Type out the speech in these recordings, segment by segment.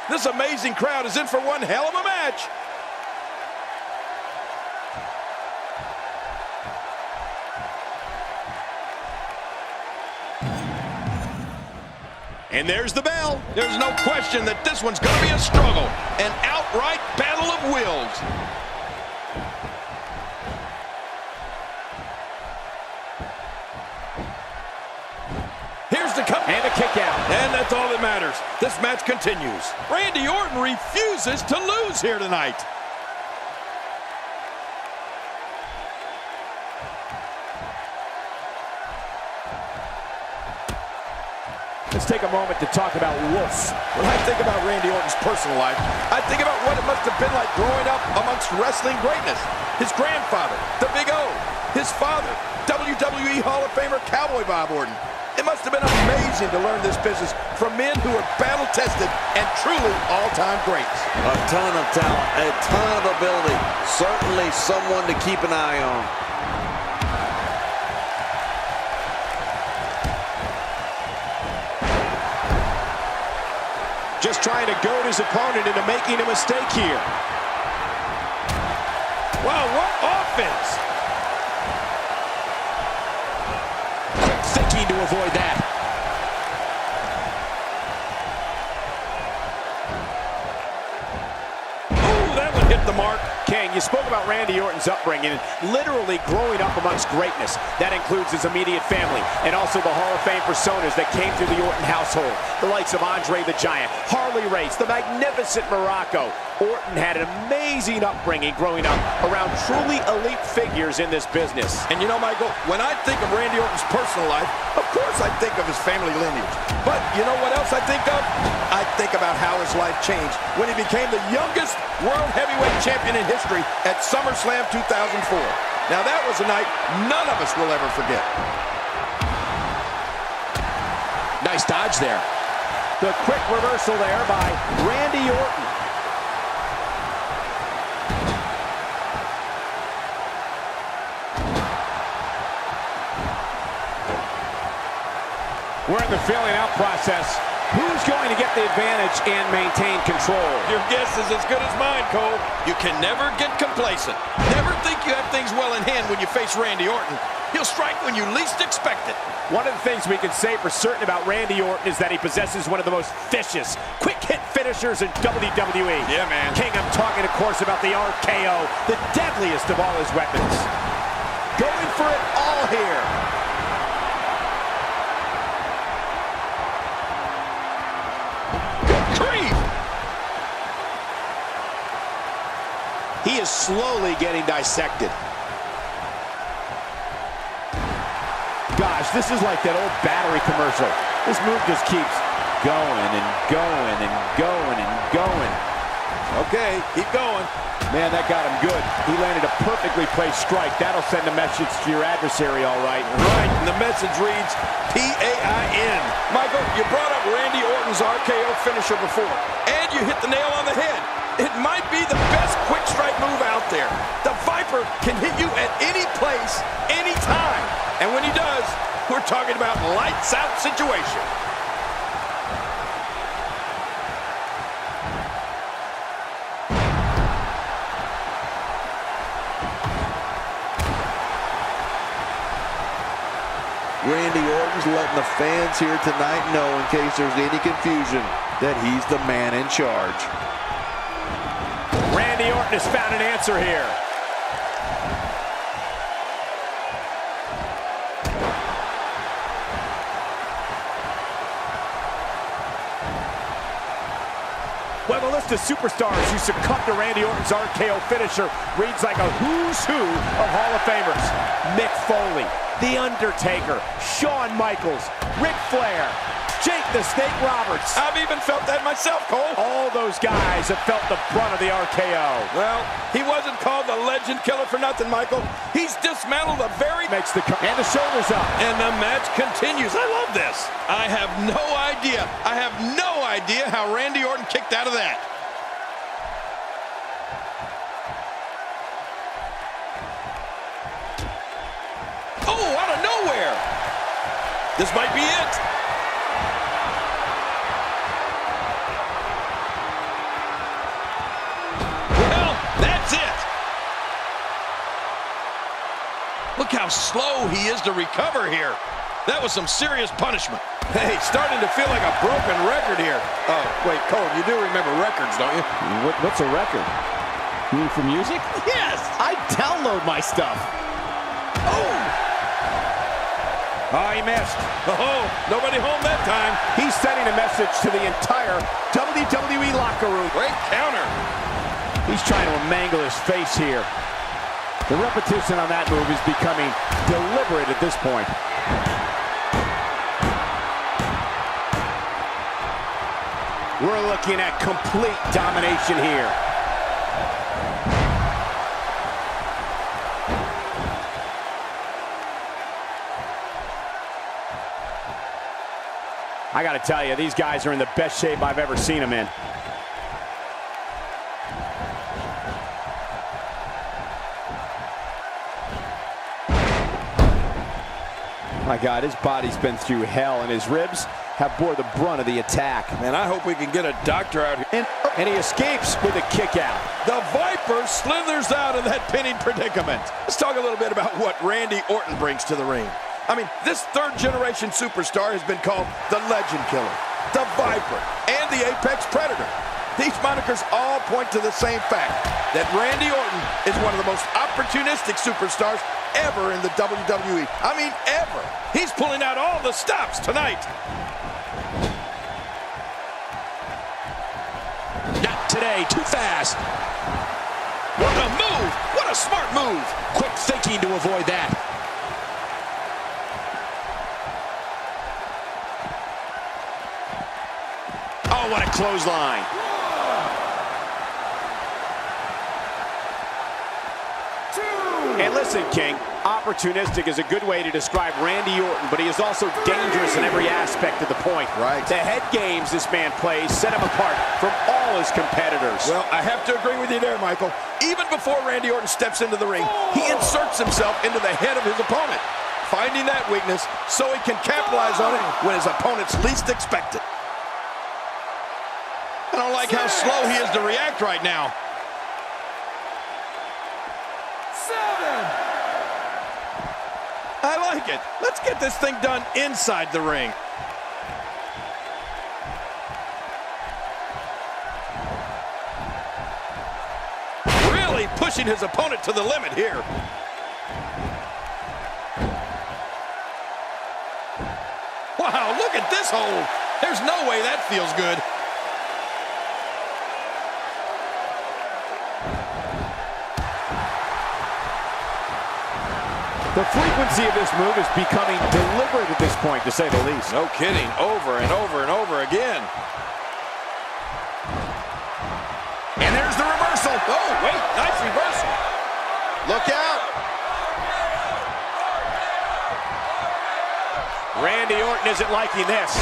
This amazing crowd is in for one hell of a match. And there's the bell. There's no question that this one's going to be a struggle. An outright battle of wills. Here's the cover. And a kick out. And that's all that matters. This match continues. Randy Orton refuses to lose here tonight. Let's take a moment to talk about Wolf. When I think about Randy Orton's personal life, I think about what it must have been like growing up amongst wrestling greatness. His grandfather, the Big O. His father, WWE Hall of Famer Cowboy Bob Orton. It must have been amazing to learn this business from men who are battle-tested and truly all-time greats. A ton of talent, a ton of ability. Certainly someone to keep an eye on. Just trying to goad his opponent into making a mistake here. Wow, what offense! Quick thinking to avoid that. Ooh, that one hit the mark. King, you spoke about Randy Orton's upbringing and literally growing up amongst greatness. That includes his immediate family and also the Hall of Fame personas that came through the Orton household. The likes of Andre the Giant, Harley Race, the magnificent Morocco. Orton had an amazing upbringing growing up around truly elite figures in this business. And you know, Michael, when I think of Randy Orton's personal life, of course I think of his family lineage. But you know what else I think of? I think about how his life changed when he became the youngest World Heavyweight Champion in history at SummerSlam 2004. Now that was a night none of us will ever forget. Nice dodge there. The quick reversal there by Randy Orton. We're in the filling out process. Who's going to get the advantage and maintain control? Your guess is as good as mine, Cole. You can never get complacent. Never think you have things well in hand when you face Randy Orton. He'll strike when you least expect it. One of the things we can say for certain about Randy Orton is that he possesses one of the most vicious, quick-hit finishers in WWE. Yeah, man. King, I'm talking, of course, about the RKO, the deadliest of all his weapons. Going for it all here. He is slowly getting dissected. Gosh, this is like that old battery commercial. This move just keeps going and going and going and going. Okay, keep going. Man, that got him good. He landed a perfectly placed strike. That'll send a message to your adversary, all right. Right, and the message reads P-A-I-N. Michael, you brought up Randy Orton's RKO finisher before, and you hit the nail on the head. It might be the best quick strike move out there. The Viper can hit you at any place, any time. And when he does, we're talking about lights out situation. Randy Orton's letting the fans here tonight know, in case there's any confusion, that he's the man in charge. Randy Orton has found an answer here. Well, the list of superstars who succumbed to Randy Orton's RKO finisher reads like a who's who of Hall of Famers. Mick Foley, The Undertaker, Shawn Michaels, Ric Flair, Jake the Snake Roberts. I've even felt that myself, Cole. All those guys have felt the brunt of the RKO. Well, he wasn't called the legend killer for nothing, Michael. He's dismantled a very... Makes the cut. And the shoulders up. And the match continues. I love this. I have no idea. I have no idea how Randy Orton kicked out of that. Oh, out of nowhere. This might be it. Look how slow he is to recover here. That was some serious punishment. Hey, starting to feel like a broken record here. Oh, wait, Cole, you do remember records, don't you? What's a record? You mean for music? Yes! I download my stuff. Oh, he missed. Oh, nobody home that time. He's sending a message to the entire WWE locker room. Great counter. He's trying to mangle his face here. The repetition on that move is becoming deliberate at this point. We're looking at complete domination here. I gotta tell you, these guys are in the best shape I've ever seen them in. My God, his body's been through hell, and his ribs have bore the brunt of the attack. Man, I hope we can get a doctor out here. And he escapes with a kick out. The Viper slithers out of that pinning predicament. Let's talk a little bit about what Randy Orton brings to the ring. I mean, this third-generation superstar has been called the Legend Killer, the Viper, and the Apex Predator. These monikers all point to the same fact, that Randy Orton is one of the most opportunistic superstars ever in the WWE. I mean, ever. He's pulling out all the stops tonight. Not today, too fast. What a move! What a smart move! Quick thinking to avoid that. Oh, what a clothesline. And listen, King, opportunistic is a good way to describe Randy Orton, but he is also dangerous in every aspect of the point. Right. The head games this man plays set him apart from all his competitors. Well, I have to agree with you there, Michael. Even before Randy Orton steps into the ring, he inserts himself into the head of his opponent, finding that weakness so he can capitalize on it when his opponents least expect it. I don't like how slow he is to react right now. I like it. Let's get this thing done inside the ring. Really pushing his opponent to the limit here. Wow, look at this hold. There's no way that feels good. The frequency of this move is becoming deliberate at this point, to say the least. No kidding. Over and over and over again. And there's the reversal. Oh, wait. Nice reversal. Look out. Randy Orton isn't liking this.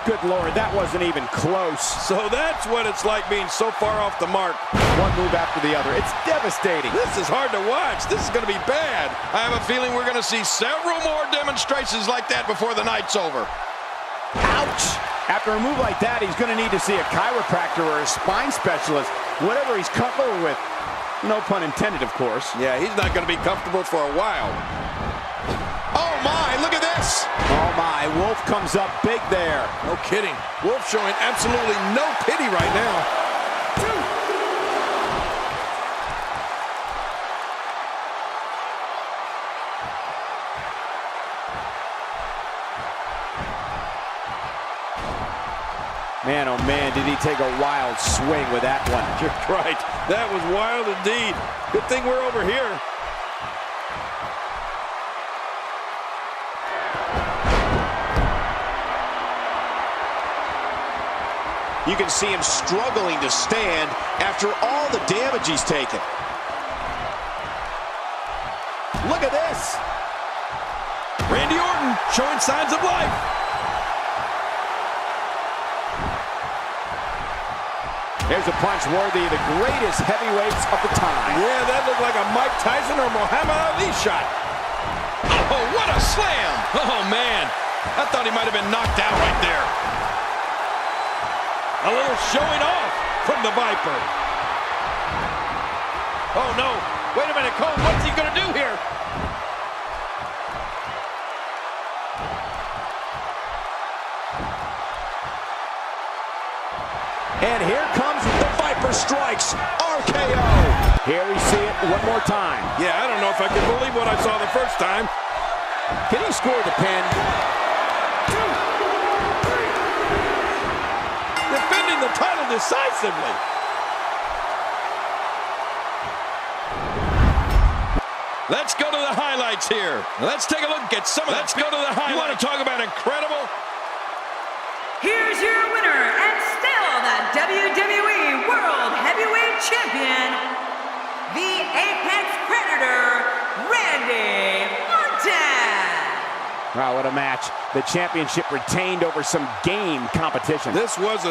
Good Lord, that wasn't even close. So that's what it's like being so far off the mark. One move after the other. It's devastating. This is hard to watch. This is going to be bad. I have a feeling we're going to see several more demonstrations like that before the night's over. Ouch! After a move like that, he's going to need to see a chiropractor or a spine specialist, whatever he's comfortable with. No pun intended, of course. Yeah, he's not going to be comfortable for a while. Oh, my, look at this. Oh, my, Wolf comes up big there. No kidding. Wolf showing absolutely no pity right now. Man, oh man, did he take a wild swing with that one. You're right. That was wild indeed. Good thing we're over here. You can see him struggling to stand after all the damage he's taken. Look at this. Randy Orton showing signs of life. There's a punch worthy of the greatest heavyweights of the time. Yeah, that looked like a Mike Tyson or Muhammad Ali shot. Oh, what a slam. Oh, man. I thought he might have been knocked out right there. A little showing off from the Viper. Oh, no. Wait a minute, Cole. What's he going to do here? And here comes the Viper strikes. RKO. Here we see it one more time. Yeah, I don't know if I can believe what I saw the first time. Can he score the pin? Defending the title decisively. Let's go to the highlights here. Let's take a look at some of that. Let's go to the highlights. You want to talk about incredible? Here's your winner and still the WWE World Heavyweight Champion, the Apex Predator, Randy Orton. Wow, what a match. The championship retained over some game competition. This was a